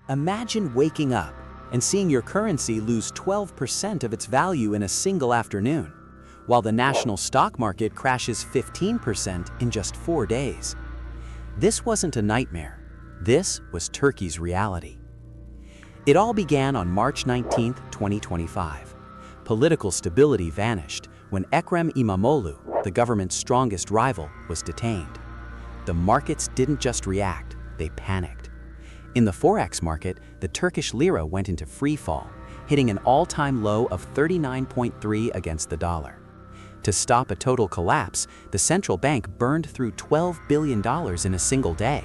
Imagine waking up and seeing your currency lose 12% of its value in a single afternoon, while the national stock market crashes 15% in just 4 days. This wasn't a nightmare. This was Turkey's reality. It all began on March 19, 2025. Political stability vanished when Ekrem İmamoğlu, the government's strongest rival, was detained. The markets didn't just react, they panicked. In the forex market, the Turkish lira went into free fall, hitting an all-time low of 39.3 against the dollar. To stop a total collapse, the central bank burned through $12 billion in a single day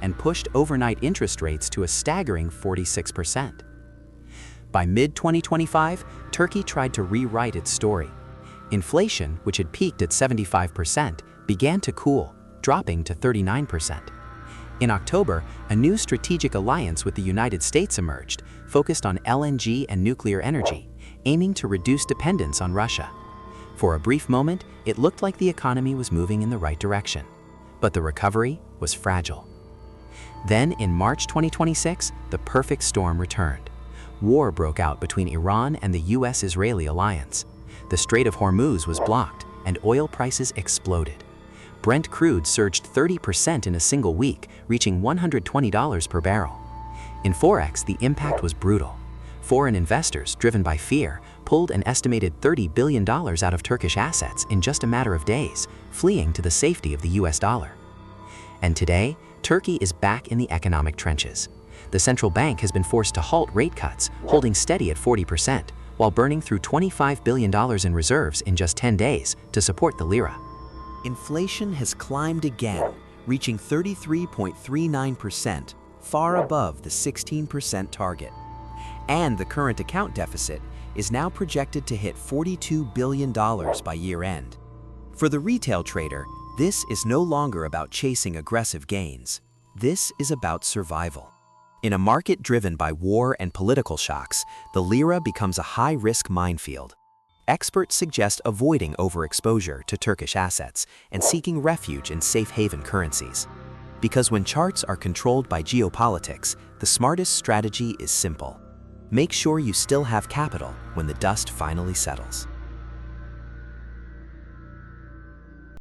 and pushed overnight interest rates to a staggering 46%. By mid-2025, Turkey tried to rewrite its story. Inflation, which had peaked at 75%, began to cool, dropping to 39%. In October, a new strategic alliance with the United States emerged, focused on LNG and nuclear energy, aiming to reduce dependence on Russia. For a brief moment, it looked like the economy was moving in the right direction, but the recovery was fragile. Then, in March 2026, the perfect storm returned. War broke out between Iran and the US-Israeli alliance. The Strait of Hormuz was blocked, and oil prices exploded. Brent crude surged 30% in a single week, reaching $120 per barrel. In Forex, the impact was brutal. Foreign investors, driven by fear, pulled an estimated $30 billion out of Turkish assets in just a matter of days, fleeing to the safety of the US dollar. And today, Turkey is back in the economic trenches. The central bank has been forced to halt rate cuts, holding steady at 40%, while burning through $25 billion in reserves in just 10 days to support the lira. Inflation has climbed again, reaching 33.39%, far above the 16% target. And the current account deficit is now projected to hit $42 billion by year-end. For the retail trader, this is no longer about chasing aggressive gains. This is about survival. In a market driven by war and political shocks, the lira becomes a high-risk minefield. Experts suggest avoiding overexposure to Turkish assets and seeking refuge in safe haven currencies. Because when charts are controlled by geopolitics, the smartest strategy is simple. Make sure you still have capital when the dust finally settles.